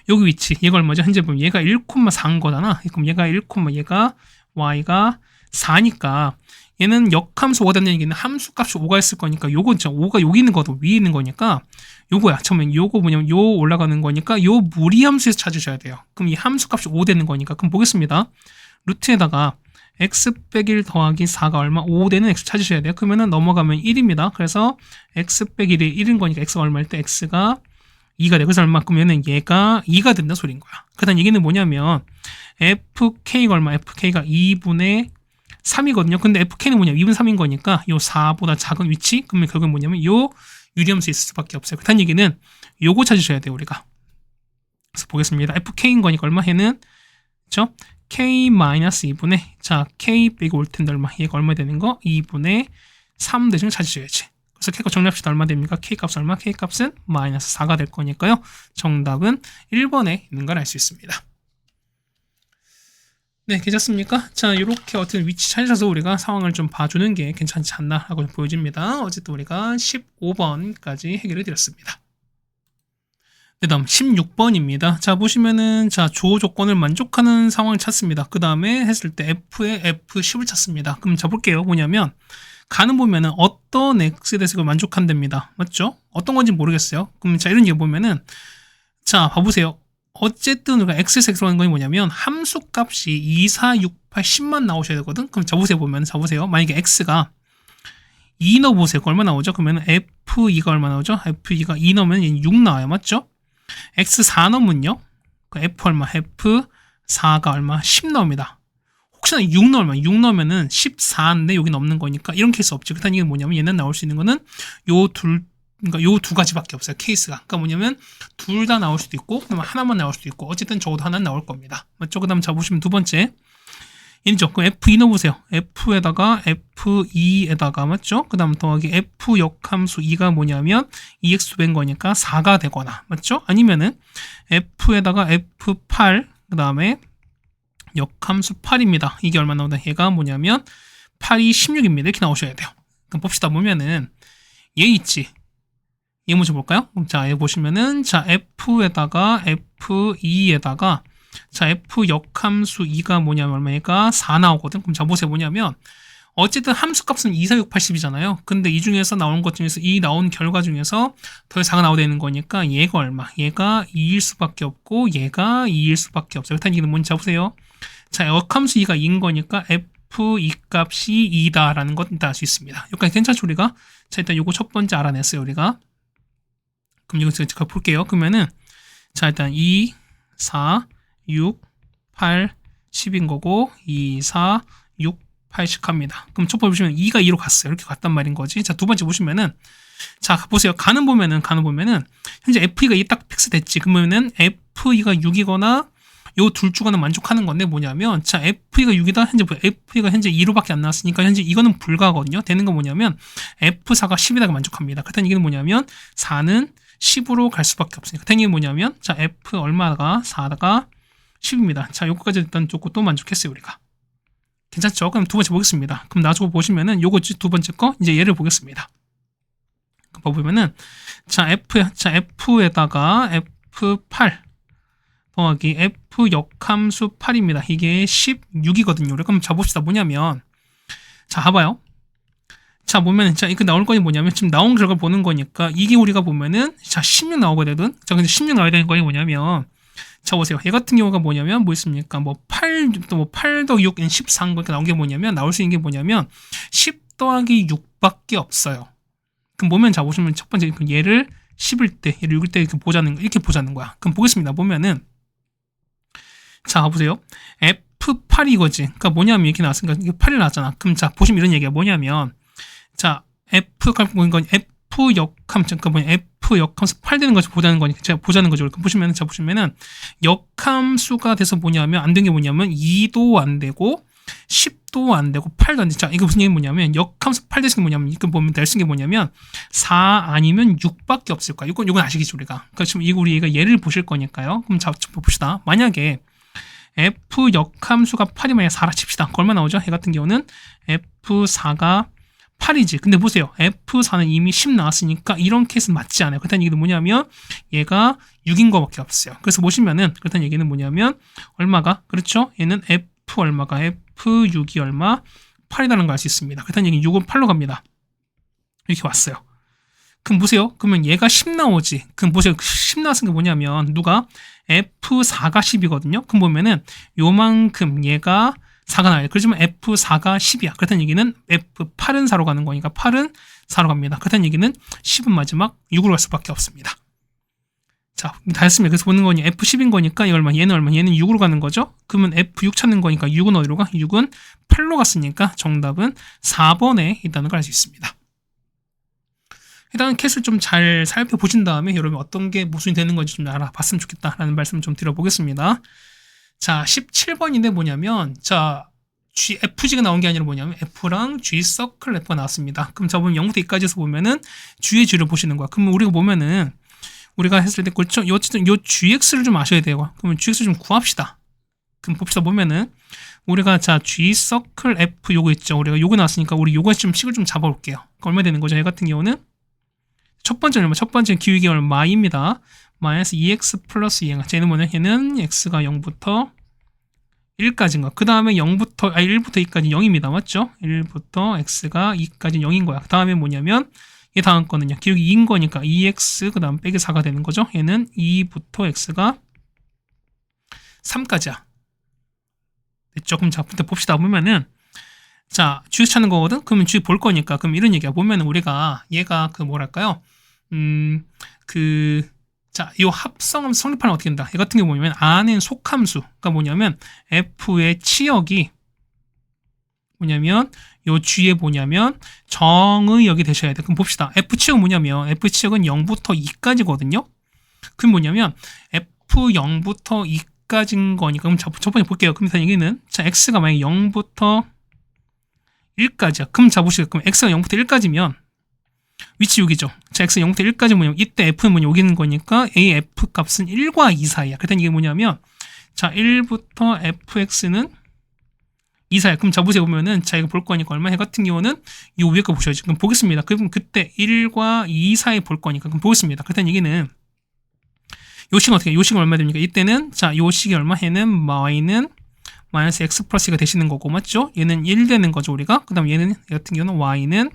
여기 위치 얘가 얼마죠? 현재 보면 얘가 1,4인 거잖아. 그럼 얘가 1, 얘가 y가 4니까 얘는 역함수 5가 된다는 얘기는 함수값이 5가 있을 거니까 요건 진짜 5가 여기 있는 거도 위에 있는 거니까 요거야. 처음엔 요거 뭐냐면 요 올라가는 거니까 요 무리함수에서 찾으셔야 돼요. 그럼 이 함수값이 5 되는 거니까 그럼 보겠습니다. 루트에다가 x 빼기 1 더하기 4가 얼마? 5 되는 x 찾으셔야 돼요. 그러면은 넘어가면 1입니다. 그래서 x 빼기 1이 1인 거니까 x가 얼마일 때 x가 2가 돼. 그래서 얼마? 그러면은 얘가 2가 된다 소리인 거야. 그다음 얘기는 뭐냐면 fk가 얼마? fk가 2분의 3이거든요. 근데 fk는 뭐냐? 2분 3인 거니까 요 4보다 작은 위치? 그러면 결국은 뭐냐면 요 유리함수 있을 수밖에 없어요. 그렇다는 얘기는 요거 찾으셔야 돼요, 우리가. 그래서 보겠습니다. fk인 거니까 얼마? 해는 그렇죠? k-2분의 자, k 빼기 올 텐데 얼마? 얘가 얼마 되는 거? 2분의 3 대신에 찾으셔야지. 그래서 k값 정리합시다. 얼마 됩니까? k값 얼마? k값은 마이너스 4가 될 거니까요. 정답은 1번에 있는 걸 알 수 있습니다. 네, 괜찮습니까? 자, 이렇게 어떤 위치 찾아서 우리가 상황을 좀 봐주는 게 괜찮지 않나 하고 보여집니다. 어쨌든 우리가 15번까지 해결해 드렸습니다. 네, 다음 16번입니다. 자, 보시면은 자, 주어 조건을 만족하는 상황을 찾습니다. 그 다음에 했을 때 f에 f10을 찾습니다. 그럼 자, 볼게요. 뭐냐면 가는 보면은 어떤 x에 대해서 만족한답니다. 맞죠? 어떤 건지 모르겠어요. 그럼 자, 이런 얘기 보면은 자, 봐보세요. 어쨌든 우리가 x에서 x로 하는 건 뭐냐면 함수 값이 2, 4, 6, 8, 10만 나오셔야 되거든. 그럼 자보세요. 보면 자보세요. 만약에 x가 2 넣어보세요. 얼마 나오죠? 그러면 f2가 얼마 나오죠? f2가 2 넣으면 6 나와요. 맞죠? x4 넣으면요. 그 f 얼마? f4가 얼마? 10 나옵니다. 혹시나 6 넣으면 6 넣으면은 14인데 여기 넘는 거니까 이런 케이스 없죠. 그렇다는 얘기는 뭐냐면 얘는 나올 수 있는 거는 그러니까 요 두 가지밖에 없어요. 케이스가. 그러니까 뭐냐면 둘 다 나올 수도 있고 그다음 하나만 나올 수도 있고 어쨌든 적어도 하나는 나올 겁니다. 맞죠? 그다음 자 보시면 두 번째 얘죠. 그럼 F2 넣어보세요. F에다가 F2에다가 맞죠? 그다음 더하기 F 역함수 2가 뭐냐면 2x배인 거니까 4가 되거나 맞죠? 아니면은 F에다가 F8 그다음에 역함수 8입니다. 이게 얼마 나오나? 얘가 뭐냐면 8이 16입니다. 이렇게 나오셔야 돼요. 그럼 봅시다. 보면은 얘 있지. 얘 먼저 볼까요? 그럼 자, 얘 보시면은 자, F에다가 F2에다가 자, F 역함수 2가 뭐냐면 얼마니까 4 나오거든. 그럼 자, 보세요. 뭐냐면 어쨌든 함수값은 2, 4, 6, 80이잖아요. 근데 이 중에서 나온 것 중에서 이 나온 결과 중에서 더 4가 나오야 되는 거니까 얘가 얼마? 얘가 2일 수밖에 없고 얘가 2일 수밖에 없어요. 일단 이게 뭔지 잡으세요. 자, 역함수 2가 2인 거니까 f2 값이 2다라는 것 일단 알 수 있습니다. 여기까지 괜찮죠, 우리가? 자, 일단 요거 첫 번째 알아냈어요, 우리가. 그럼 이거 제가 볼게요. 그러면은 자, 일단 2, 4, 6, 8, 10인 거고 2, 4, 6, 8씩 갑니다. 그럼 첫 번째 보시면 2가 2로 갔어요. 이렇게 갔단 말인 거지. 자, 두 번째 보시면은 자, 보세요. 가는 보면은 현재 F2가 2 딱 픽스 됐지. 그러면은 F2가 6이거나 요 둘 중하나 만족하는 건데 뭐냐면 자, F2가 6이다. 현재 F2가 현재 2로밖에 안 나왔으니까 현재 이거는 불가하거든요. 되는 건 뭐냐면 F4가 10이다가 만족합니다. 그렇다는 얘기는 뭐냐면 4는 10으로 갈 수밖에 없으니까. 그렇다는 얘기는 뭐냐면 자, F 얼마가 4가 10입니다. 자, 요거까지 일단 좋고 또 만족했어요, 우리가. 괜찮죠? 그럼 두 번째 보겠습니다. 그럼 나중에 보시면은 요거 두 번째 거 이제 얘를 보겠습니다. 보면은 자, F에다가 F8 더하기 F 역함수 8입니다. 이게 16이거든요. 그럼 잡읍시다. 뭐냐면 자, 봐봐요. 자, 보면은 자, 이거 나올 거니 뭐냐면 지금 나온 결과를 보는 거니까 이게 우리가 보면은 자, 16 나오거든. 자, 근데 16 나와야 되는 거니 뭐냐면 자, 보세요. 얘 같은 경우가 뭐냐면 뭐 있습니까? 뭐 8, 또 8 더하기 6, 14한 거 이렇게 나온 게 뭐냐면 나올 수 있는 게 뭐냐면 10 더하기 6밖에 없어요. 그럼 보면 자, 보시면 첫 번째 얘를 10일 때, 얘를 6일 때 이렇게 보자는 거야. 그럼 보겠습니다. 보면은 자, 보세요. F8 이거지. 그러니까 뭐냐면 이렇게 나왔으니까 이게 8이 나왔잖아. 그럼 자, 보시면 이런 얘기야. 뭐냐면 자, F 보니까 F 역함, 그러니까 뭐냐, F 역함수 8 되는 것을 보자는 거니까 제가 보자는 거죠. 그러니까 보시면은 자, 보시면은 역함수가 돼서 뭐냐면 안 된 게 뭐냐면 2도 안 되고 10도 안 되고 8도 안 돼. 자, 이거 무슨 얘기 뭐냐면 역함수 8 되는 게 뭐냐면 이거 보면 될 수 있는 게 뭐냐면 4 아니면 6밖에 없을 거야. 이건 아시겠죠, 우리가. 그러니까 지금 우리가 예를 보실 거니까요. 그럼 자, 봅시다. 만약에 F 역함수가 8이 만약에 4라 칩시다. 얼마 나오죠? 얘 같은 경우는 F4가 8이지. 근데 보세요. F4는 이미 10 나왔으니까 이런 케이스는 맞지 않아요. 그렇다는 얘기는 뭐냐면 얘가 6인 거밖에 없어요. 그래서 보시면은 그렇다는 얘기는 뭐냐면 얼마가? 그렇죠? 얘는 F 얼마가? F6이 얼마? 8이라는 걸 알 수 있습니다. 그렇다는 얘기는 6은 8로 갑니다. 이렇게 왔어요. 그럼 보세요. 그러면 얘가 10 나오지. 그럼 보세요. 10 나왔은 게 뭐냐면 누가? F4가 10이거든요. 그럼 보면은 요만큼 얘가 4가 나와요. 그렇지만 F4가 10이야. 그렇다는 얘기는 F8은 4로 가는 거니까 8은 4로 갑니다. 그렇다는 얘기는 10은 마지막 6으로 갈 수밖에 없습니다. 자, 다 했습니다. 그래서 보는 거니 F10인 거니까 이거 얼마? 얘는 얼마? 얘는 6으로 가는 거죠. 그러면 F6 찾는 거니까 6은 어디로 가? 6은 8로 갔으니까 정답은 4번에 있다는 걸 알 수 있습니다. 일단 케이스를 좀 잘 살펴보신 다음에 여러분 어떤 게 모순이 되는 건지 좀 알아봤으면 좋겠다라는 말씀을 좀 드려보겠습니다. 자, 17번인데 뭐냐면 자, FG가 나온 게 아니라 뭐냐면 F랑 G 서클 F가 나왔습니다. 그럼 자, 보면 0부터 2까지에서 보면은 G의 G를 보시는 거야. 그러면 우리가 보면은 우리가 했을 때 그렇죠? 어쨌든 요 GX를 좀 아셔야 돼요. 그러면 GX 좀 구합시다. 그럼 봅시다. 보면은 우리가 자, G 서클 F 요거 있죠. 우리가 요거 나왔으니까 우리 요거에 좀 식을 좀 잡아볼게요. 얼마 되는 거죠? 얘 같은 경우는 첫 번째 기울기 얼마입니다. 마이너스 2x 플러스 2가 쟤는 뭐냐? 얘는 x가 0부터 1까지인 거. 그 다음에 1부터 2까지 0입니다. 맞죠? 1부터 x가 2까지 0인 거야. 그 다음에 뭐냐면 얘 다음 거는요. 기울기 2인 거니까 2x 그 다음 빼기 4가 되는 거죠. 얘는 2부터 x가 3까지야. 됐죠? 그럼 자, 부터 봅시다. 보면은 자, GX 찾는 거거든? 그러면 GX 볼 거니까. 그럼 이런 얘기야. 보면은 우리가 얘가 그 뭐랄까요? 자, 이 합성함 성립하는 어떻게 된다? 얘 같은 경우 뭐냐면 안에 속함수가 뭐냐면 F의 치역이 뭐냐면 요 G에 뭐냐면 정의 역이 되셔야 돼. 그럼 봅시다. F 치역은 뭐냐면 F 치역은 0부터 2까지거든요. 그럼 뭐냐면 F 0부터 2까지인 거니까 그럼 첫 번째 볼게요. 그럼 일단 얘기는 자, X가 만약에 0부터 1까지야. 그럼 잡으시죠. 그럼 X가 0부터 1까지면 위치 여기죠. 자, X가 0부터 1까지 뭐냐면 이때 F는 뭐냐 여기 있는 거니까 AF 값은 1과 2 사이야. 그랬더니 이게 뭐냐면 자, 1부터 FX는 2 사이야. 그럼 잡으세요. 보면은 자, 이거 볼 거니까 얼마? 해 같은 경우는 이 위에 거 보셔야지. 그럼 보겠습니다. 그럼 그때 1과 2 사이 볼 거니까 그럼 보겠습니다. 그랬더니 얘기는 요 식은 어떻게 요 식은 얼마 됩니까? 이때는 자, 요 식이 얼마? 해는 y는 마이너스 x 플러스 2가 되시는 거고, 맞죠? 얘는 1 되는 거죠, 우리가. 그 다음 얘 같은 경우는 y는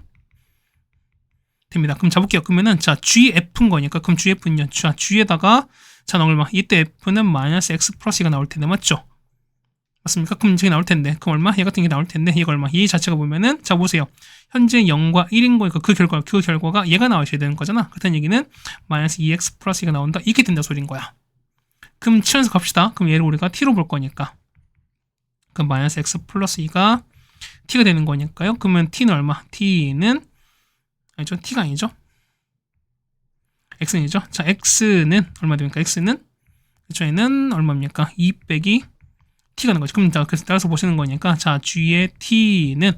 됩니다. 그럼 잡을게요. 그러면은, 자, gf인 거니까, 그럼 gf는요. 자, g에다가, 자, 얼마? 이때 f는 마이너스 x 플러스 2가 나올 텐데, 맞죠? 맞습니까? 그럼 이게 나올 텐데. 그럼 얼마? 얘 같은 게 나올 텐데, 얘가 얼마? 얘 자체가 보면은, 자, 보세요. 현재 0과 1인 거니까 그 결과가 얘가 나와야 되는 거잖아. 그렇다는 얘기는, 마이너스 2x 플러스 2가 나온다. 이렇게 된다 소리인 거야. 그럼 치환해서 갑시다. 그럼 얘를 우리가 t로 볼 거니까. 그럼 마이너스 x 플러스 2가 t가 되는 거니까요. 그러면 t는 얼마? t는, 아니죠? t가 아니죠? x는이죠? 자, x는 얼마 됩니까? x는, 그쵸? 얘는 얼마입니까? 2 빼기 t가 되는 거죠. 그럼 그래서 따라서 보시는 거니까, 자, g의 t는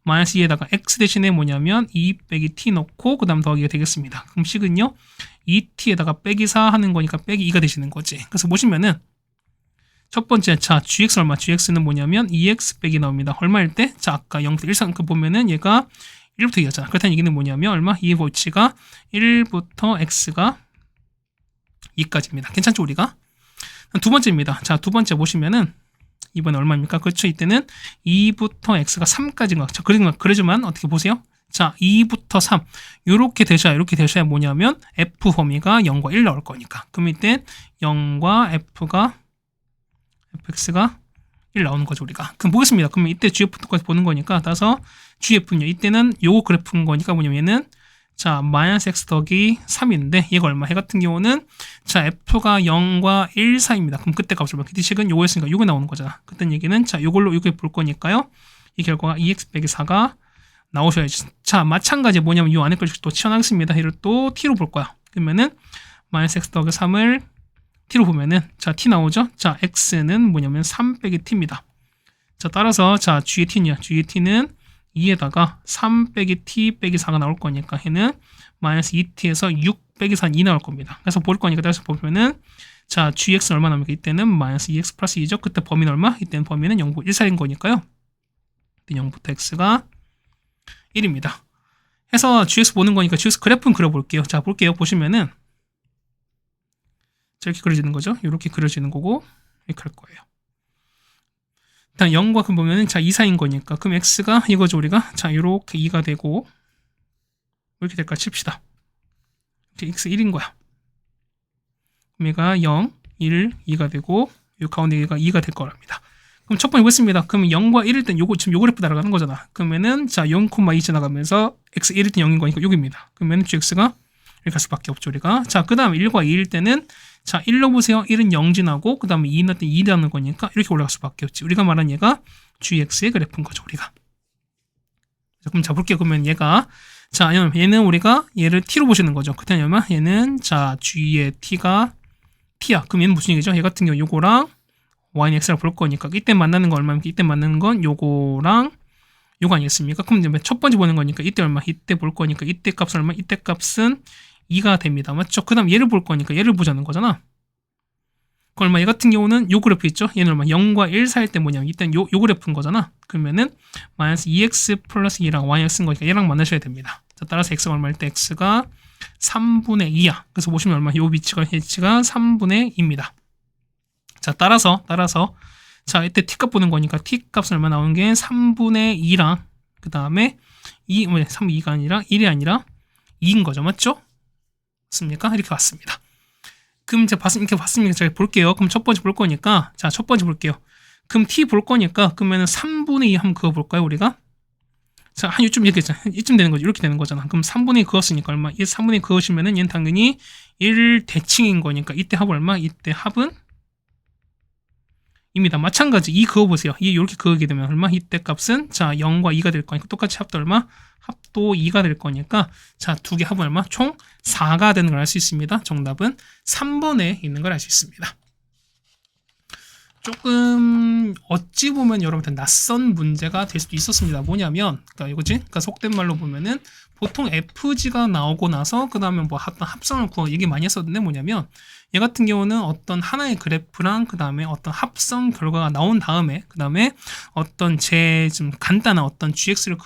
마이너스 2에다가 x 대신에 뭐냐면 2 빼기 t 넣고 그 다음 더하기가 되겠습니다. 그럼 식은요 2t에다가 빼기 4 하는 거니까 빼기 2가 되시는 거지. 그래서 보시면은 첫 번째, 자, gx 얼마? gx는 뭐냐면 2x 빼기 나옵니다. 얼마일 때? 자, 아까 0부터 1 그 보면은 얘가 1부터 2였잖아. 그렇다는 얘기는 뭐냐면 얼마? 2의 법칙가 1부터 x가 2까지입니다. 괜찮죠, 우리가? 두 번째입니다. 자, 두 번째 보시면은 이번에 얼마입니까? 그렇죠. 이때는 2부터 x가 3까지인 거. 자, 그러지만 어떻게 보세요? 자, 2부터 3. 이렇게 되셔야 뭐냐면 f 범위가 0과 1 나올 거니까. 그럼 이때 0과 fx가 1 나오는 거죠, 우리가. 그럼 보겠습니다. 그러면 이때 gf까지 보는 거니까 따라서 gf는요. 이때는 요 그래프인 거니까 뭐냐면 얘는 자, 마이너스 x 더하기 3인데 얘가 얼마? 얘 같은 경우는 자, f가 0과 1 사이입니다. 그럼 그때 값을 봐. 그때 식은 요거였으니까 요게 나오는 거잖아. 그때 얘기는 자, 요걸로 요게 볼 거니까요. 이 결과가 2x 빼기 4가 나오셔야지. 자, 마찬가지 뭐냐면 요 안에 걸 또 치환하겠습니다. 얘를 또 t로 볼 거야. 그러면은 마이너스 x 더하기 3을 t로 보면은 자, t 나오죠? 자, x는 뭐냐면 3 빼기 t입니다. 자, 따라서 자, g의 t는 2에다가 3 빼기 t 빼기 4가 나올 거니까 얘는 마이너스 2t에서 6 빼기 4는 2 나올 겁니다. 그래서 볼 거니까 따라서 보면은 자, gx는 얼마 나옵니까? 이때는 마이너스 2x 플러스 2죠. 그때 범위는 얼마? 이때는 범위는 0부터 1 사이인 거니까요. 이때 0부터 x가 1입니다. 해서 gx 보는 거니까 gx 그래프는 그려볼게요. 자, 볼게요. 보시면은 자, 이렇게 그려지는 거죠. 이렇게 그려지는 거고 이렇게 할 거예요. 일단 0과 그 보면은 자, 2 사이인 거니까 그럼 x가 이거죠, 우리가. 자, 이렇게 2가 되고 이렇게 될까 칩시다. 이렇게 x 1인 거야. 그럼 얘가 0, 1, 2가 되고 이 가운데 얘가 2가 될 거랍니다. 그럼 첫 번째 보겠습니다. 그럼 0과 1일 땐 요거 지금 요 그래프 따라가는 거잖아. 그러면은 자, 0,2 지나가면서 x 1일 땐 0인 거니까 여기입니다. 그러면 gx가 이렇게 갈 수밖에 없죠, 우리가. 자, 그 다음 1과 2일 때는 자, 1로 보세요. 1은 0 지나고 그 다음에 2는 2라는 거니까 이렇게 올라갈 수밖에 없지. 우리가 말한 얘가 gx의 그래프인 거죠, 우리가. 자, 그럼 잡을게요. 그러면 얘가 자, 얘는 우리가 얘를 t로 보시는 거죠. 그때 얼마? 얘는 자, g의 t가 t야. 그럼 얘는 무슨 얘기죠? 얘 같은 경우 요거랑 y는 x를 볼 거니까 이때 만나는 건 얼마입니까? 이때 만나는 건 요거랑 요거 아니겠습니까? 그럼 이제 첫 번째 보는 거니까 이때 얼마? 이때 볼 거니까 이때 값은 얼마? 이때 값은 2가 됩니다. 맞죠? 그 다음 얘를 볼 거니까 얘를 보자는 거잖아. 그 얼마? 얘 같은 경우는 요 그래프 있죠? 얘는 얼마? 0과 1 사이일 때 뭐냐면 이때는 요 그래프인 거잖아. 그러면은 마이너스 2x 플러스 2랑 y랑 쓴 거니까 얘랑 만나셔야 됩니다. 자, 따라서 x가 얼마일 때 x가 3분의 2야. 그래서 보시면 얼마? 요 위치가 3분의 2입니다. 자, 따라서 자, 이때 t 값 보는 거니까 t 값은 얼마 나오는 게 3분의 2랑 그 다음에 3, 2가 아니라 1이 아니라 2인 거죠. 맞죠? 맞습니까? 이렇게 왔습니다. 그럼 이제 이렇게 봤으니까 제가 볼게요. 그럼 첫 번째 볼 거니까 자, 첫 번째 볼게요. 그럼 t 볼 거니까 그러면은 3분의 2 한번 그어 볼까요, 우리가? 자, 한 이쯤 이렇게 이쯤 되는 거죠. 이렇게 되는 거잖아. 그럼 3분의 2 그었으니까 얼마? 이 3분의 2 그으시면은 얘는 당연히 1 대칭인 거니까 이때 합 얼마? 이때 합은 입니다. 마찬가지 2 그어보세요. 2 이렇게 그으게 되면 얼마? 이때 값은 자, 0과 2가 될 거니까 똑같이 합도 얼마? 합도 2가 될 거니까 자, 두 개 합은 얼마? 총 4가 되는 걸 알 수 있습니다. 정답은 3번에 있는 걸 알 수 있습니다. 조금 어찌 보면 여러분한테 낯선 문제가 될 수도 있었습니다. 뭐냐면 그러니까 이거지? 그러니까 속된 말로 보면은 보통 FG가 나오고 나서 그 다음에 뭐 합성을 구하 얘기 많이 했었는데 뭐냐면 얘 같은 경우는 어떤 하나의 그래프랑 그 다음에 어떤 합성 결과가 나온 다음에 그 다음에 어떤 좀 간단한 어떤 GX를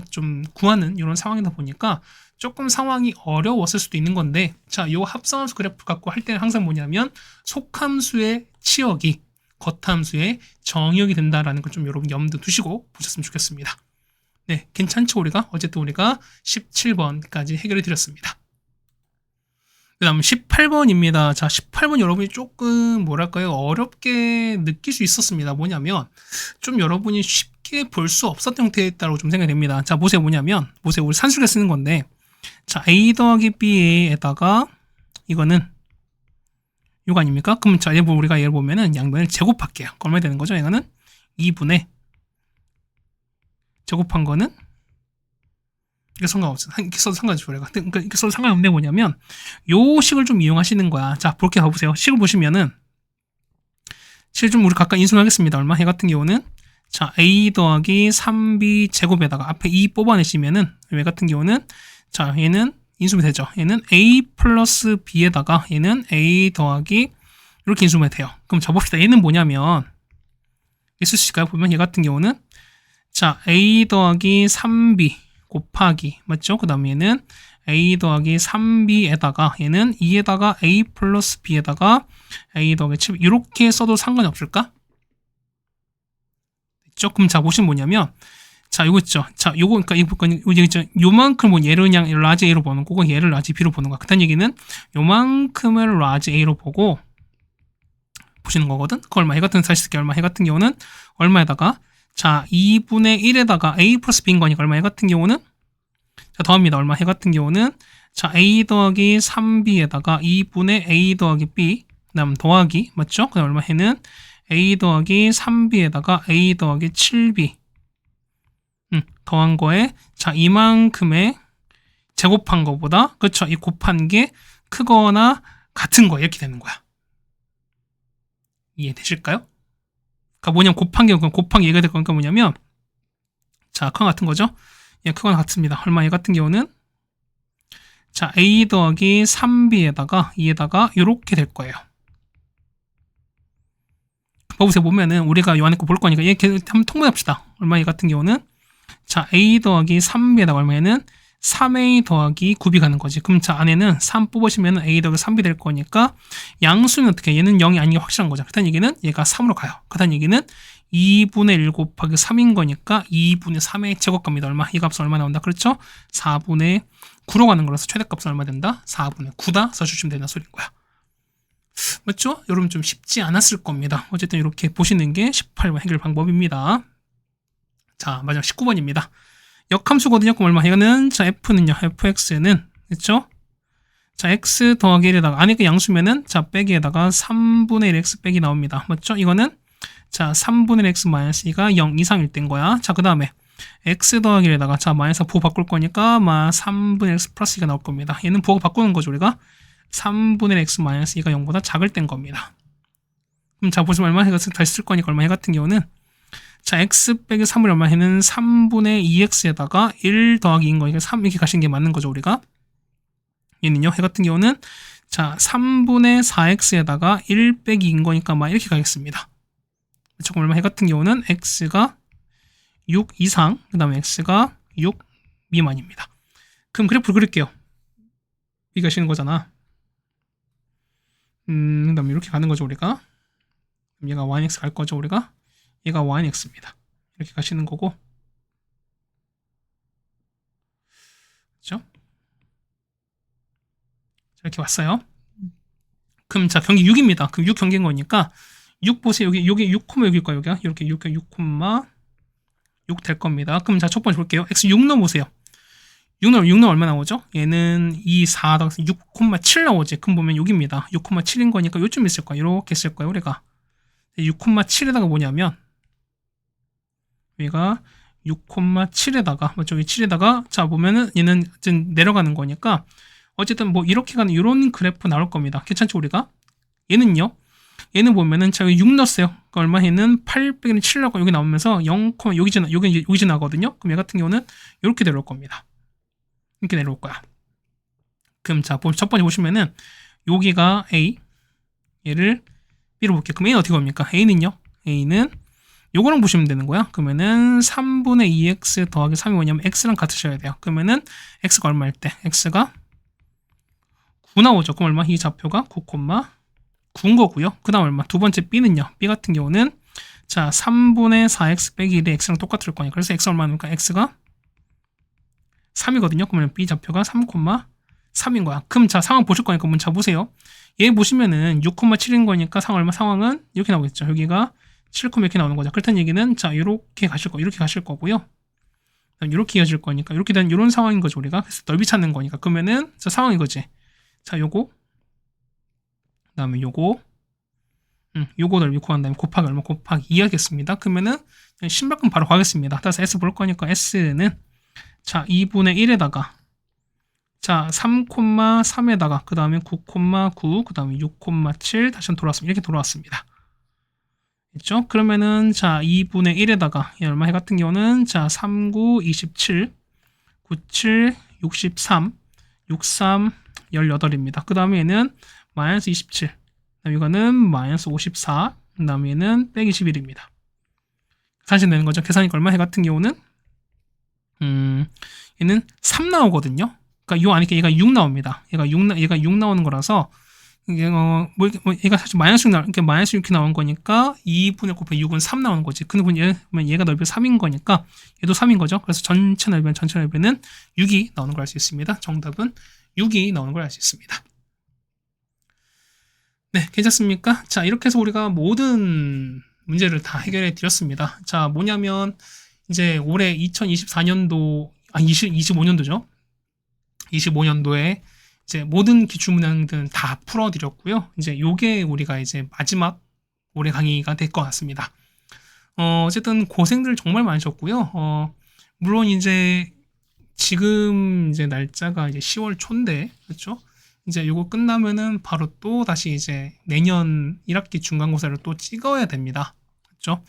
좀 구하는 이런 상황이다 보니까 조금 상황이 어려웠을 수도 있는 건데 자, 요 합성함수 그래프 갖고 할 때는 항상 뭐냐면 속함수의 치역이 겉함수의 정의역이 된다라는 걸 좀 여러분 염두 두시고 보셨으면 좋겠습니다. 네, 괜찮죠? 어쨌든 우리가 17번까지 해결해 드렸습니다. 그 다음 18번입니다. 자, 18번 여러분이 조금 뭐랄까요? 어렵게 느낄 수 있었습니다. 뭐냐면 좀 여러분이 쉽게 볼 수 없었던 형태였다고 좀 생각이 됩니다. 자, 보세요. 보세요. 우리 산술에 쓰는 건데, 자, A 더하기 B에다가 이거는 이거 아닙니까? 그럼 자, 우리가 얘를 보면은 양변을 제곱할게요. 얼마 되는 거죠? 이거는 2분의 제곱한 거는 이게 상관없어. 이렇게 써도 상관없죠. 그러니까 이렇게 써도 상관없는 게 뭐냐면 요 식을 좀 이용하시는 거야. 자, 볼게 가보세요. 식을 보시면은 실 좀 우리 각각 인수하겠습니다. 얼마? 얘 같은 경우는 자, A 더하기 3B 제곱에다가 앞에 2 뽑아내시면은 얘 같은 경우는 자, 얘는 인수면 되죠. 얘는 A 플러스 B에다가 얘는 A 더하기 이렇게 인수면 돼요. 그럼 자 봅시다. 얘는 뭐냐면 있을 수 있을까요? 보면 얘 같은 경우는 자, A 더하기 3B 곱하기 맞죠? 그 다음에 얘는 A 더하기 3B에다가 얘는 2에다가 A 플러스 B에다가 A 더하기 7 이렇게 써도 상관이 없을까? 됐죠? 그럼 자 보시면 뭐냐면 자 요거 있죠? 자 요거 그러니까 이거 있죠? 요만큼 뭐 얘를 그냥 라지 A로 보는 거고 얘를 라지 B로 보는 거야. 그딴 얘기는 요만큼을 라지 A로 보고 보시는 거거든. 그 얼마? 해 같은 사실 얼마? 해 같은 경우는 얼마에다가 자 2분의 1에다가 A 플러스 B인 거니까 얼마? 해 같은 경우는 자 더합니다. 얼마? 해 같은 경우는 자 A 더하기 3B에다가 2분의 A 더하기 B 그 다음 더하기 맞죠? 그 다음 얼마? 해는 A 더하기 3B에다가 A 더하기 7B 더한 거에 자 이만큼의 제곱한 거보다 그렇죠? 이 곱한 게 크거나 같은 거 이렇게 되는 거야. 이해되실까요? 그러니까 뭐냐면 곱한 게 얘가 될 거니까 뭐냐면 자 크거나 같은 거죠? 얘 크거나 같습니다. 얼마? 얘 같은 경우는 자 A 더하기 3B에다가 2에다가 이렇게 될 거예요. 보세요. 보면은 우리가 요 안에 거 볼 거니까 얘 한번 통분합시다. 얼마? 얘 같은 경우는 자 A 더하기 3B에다가 얼마에는 3A 더하기 9B 가는 거지. 그럼 자 안에는 3 뽑으시면 A 더하기 3B 될 거니까 양수는 어떻게 얘는 0이 아닌 게 확실한 거죠. 그렇다는 얘기는 얘가 3으로 가요. 그렇다는 얘기는 2분의 1 곱하기 3인 거니까 2분의 3의 제곱값입니다. 얼마? 이 값은 얼마 나온다? 그렇죠? 4분의 9로 가는 거라서 최대값은 얼마 된다? 4분의 9다 써주시면 되는 소리인 거야. 맞죠? 여러분 좀 쉽지 않았을 겁니다. 어쨌든 이렇게 보시는 게 18번 해결 방법입니다. 자, 마지막 19번입니다. 역함수거든요. 그럼 얼마? 이거는 자 f는요. fx는 그렇죠? 자 x 더하기 1에다가 안에 그 양수면은 자 빼기에다가 3분의 1 x 빼기 나옵니다. 맞죠? 이거는 자 3분의 1 x 마이너스 2가 0 이상일 때인 거야. 자 그 다음에 x 더하기 1에다가 자 마이너스 부호 바꿀 거니까 3분의 1 x 플러스 2가 나올 겁니다. 얘는 부호 바꾸는 거죠. 우리가 3분의 1 x 마이너스 2가 0보다 작을 땐 겁니다. 그럼 자 보시면 얼마 해서 다시 쓸 거니까 얼마 해 같은 경우는 자 x 빼기 3을 얼마 해는 3분의 2x에다가 1 더하기 2인 거니까 3 이렇게 가시는 게 맞는 거죠. 우리가 얘는요. 해 같은 경우는 자 3분의 4x에다가 1 빼기 2인 거니까 막 이렇게 가겠습니다. 조금 얼마 해 같은 경우는 x가 6 이상 그 다음에 x가 6 미만입니다. 그럼 그래프를 그릴게요. 이 가시는 거잖아. 그 다음에 이렇게 가는 거죠. 우리가 얘가 yx 갈 거죠. 우리가 얘가 yx입니다. 이렇게 가시는 거고 그렇죠? 이렇게 왔어요. 그럼 자 경기 6입니다. 그럼 6 경기인 거니까 6 보세요. 여기 6, 여기일 거예요. 여기가 이렇게 6, 6 될 겁니다. 그럼 자 첫 번째 볼게요. x 6 넣어보세요. 6 넣으면 얼마 나오죠? 얘는 2, 4, 6,7 나오지. 그럼 보면 6입니다. 6,7인 거니까 요쯤 있을 거예요. 이렇게 쓸 거예요. 우리가 6,7에다가 뭐냐면 여기가 6,7에다가 저기 7에다가 자 보면은 얘는 내려가는 거니까 어쨌든 뭐 이렇게 가는 이런 그래프 나올 겁니다. 괜찮죠? 우리가 얘는요. 얘는 보면은 제가 6 넣었어요. 그러니까 얼마 얘는 8 빼기 7 나고 여기 나오면서 0, 여기 지나거든요. 그럼 얘 같은 경우는 이렇게 내려올 겁니다. 이렇게 내려올 거야. 그럼 자 첫 번째 보시면은 여기가 A 얘를 B로 볼게요. 그럼 A는 어떻게 봅니까? A는요. A는 요거랑 보시면 되는 거야. 그러면은 3분의 2x 더하기 3이 뭐냐면 x랑 같으셔야 돼요. 그러면은 x가 얼마일 때? x가 9 나오죠. 그럼 얼마? 이 좌표가 9, 9인 거고요. 그 다음 얼마? 두 번째 B는요. B 같은 경우는 자 3분의 4x 빼기 1이 x랑 똑같을 거니까 그래서 x 얼마입니까? x가 3이거든요. 그러면 B 좌표가 3,3인 거야. 그럼 자 상황 보실 거니까 문자 보세요. 얘 보시면은 6,7인 거니까 상황은 이렇게 나오겠죠. 여기가 7, 이렇게 나오는 거죠. 그렇다는 얘기는 자 이렇게 가실 거고요. 이렇게 이어질 거니까 이렇게 된 이런 상황인 거죠. 우리가 그래서 넓이 찾는 거니까 그러면은 자 상황 이거지. 자 요거 그다음에 요거 넓이 구한 다음에 곱하기 얼마 곱하기 2 하겠습니다. 그러면은 신발끈 바로 가겠습니다. 따라서 S 볼 거니까 S는 자 2분의 1에다가 자 3,3에다가 그 다음에 9,9 그 다음에 6,7 다시 돌아왔습니다. 이렇게 돌아왔습니다. 있죠? 그러면은 자 2분의 1에다가 얼마 해 같은 경우는 자 3, 9, 27 97, 63 63, 18입니다. 그 다음에 얘는 마이너스 27 이거는 마이너스 54 그 다음에 얘는 빼기 11입니다. 계산 되는 거죠. 계산이니까 얼마 해 같은 경우는 얘는 3 나오거든요. 그러니까 요 안에 얘가 6 나옵니다. 얘가 6 나오는 거라서 이게 얘가 사실 마이너스 6 이렇게 마이너스 6이 나온 거니까 2분의 곱하기 6은 3 나오는 거지. 근데 얘가 넓이 3인 거니까 얘도 3인 거죠. 그래서 전체 넓이는 6이 나오는 걸 알 수 있습니다. 정답은 6이 나오는 걸 알 수 있습니다. 네, 괜찮습니까? 자, 이렇게 해서 우리가 모든 문제를 다 해결해 드렸습니다. 자, 뭐냐면 이제 올해 2024년도 25년도죠. 25년도에 이제 모든 기출문항들은 다 풀어드렸고요. 이제 요게 우리가 이제 마지막 올해 강의가 될 것 같습니다. 어쨌든 고생들 정말 많으셨고요. 물론 이제 지금 이제 날짜가 이제 10월 초인데, 그렇죠? 이제 요거 끝나면은 바로 또 다시 이제 내년 1학기 중간고사를 또 찍어야 됩니다. 그렇죠?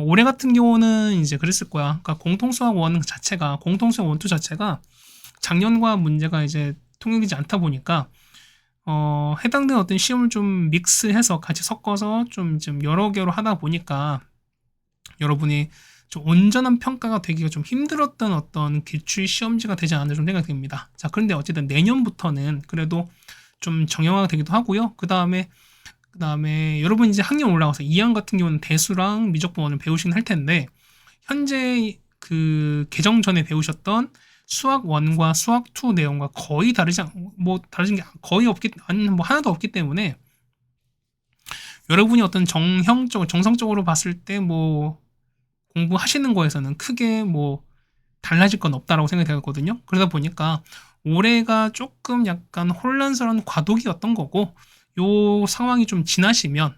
올해 같은 경우는 이제 그랬을 거야. 그러니까 공통수학 1 자체가, 공통수학 1, 2 자체가 작년과 문제가 이제 통일되지 않다 보니까 해당되는 어떤 시험을 좀 믹스해서 같이 섞어서 좀 여러 개로 하다 보니까 여러분이 좀 온전한 평가가 되기가 좀 힘들었던 어떤 기출 시험지가 되지 않나 좀 생각이 듭니다. 자, 그런데 어쨌든 내년부터는 그래도 좀 정형화가 되기도 하고요. 그 다음에 여러분 이제 학년 올라가서 2학 같은 경우는 대수랑 미적분원을 배우시긴 할 텐데 현재 그 개정 전에 배우셨던 수학 1과 수학 2 내용과 거의 다르진 게 거의 하나도 없기 때문에 여러분이 어떤 정성적으로 봤을 때 공부하시는 거에서는 크게 달라질 건 없다라고 생각이 되거든요. 그러다 보니까 올해가 조금 약간 혼란스러운 과도기였던 거고 요 상황이 좀 지나시면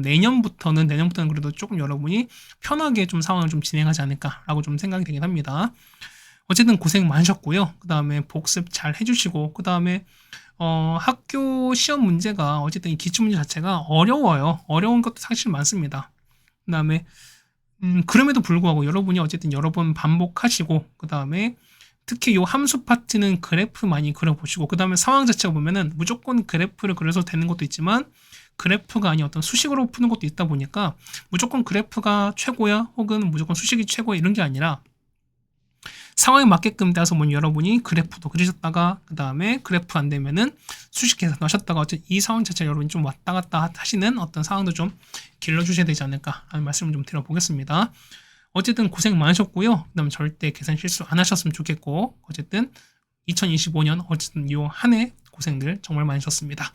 내년부터는 그래도 조금 여러분이 편하게 좀 상황을 좀 진행하지 않을까라고 좀 생각이 되긴 합니다. 어쨌든 고생 많으셨고요. 그 다음에 복습 잘 해주시고 그 다음에 학교 시험 문제가 어쨌든 이 기출문제 자체가 어려워요. 어려운 것도 사실 많습니다. 그 다음에 그럼에도 불구하고 여러분이 어쨌든 여러 번 반복하시고 그 다음에 특히 요 함수 파트는 그래프 많이 그려보시고 그 다음에 상황 자체가 보면은 무조건 그래프를 그려서 되는 것도 있지만 그래프가 아닌 어떤 수식으로 푸는 것도 있다 보니까 무조건 그래프가 최고야 혹은 무조건 수식이 최고야 이런 게 아니라 상황에 맞게끔 따서 여러분이 그래프도 그리셨다가 그 다음에 그래프 안 되면은 수식 계산 하셨다가 어쨌든 이 상황 자체 여러분이 좀 왔다 갔다 하시는 어떤 상황도 좀 길러주셔야 되지 않을까 하는 말씀을 좀 드려보겠습니다. 어쨌든 고생 많으셨고요. 그 다음에 절대 계산 실수 안 하셨으면 좋겠고 어쨌든 2025년 어쨌든 요 한 해 고생들 정말 많으셨습니다.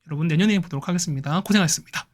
여러분 내년에 보도록 하겠습니다. 고생하셨습니다.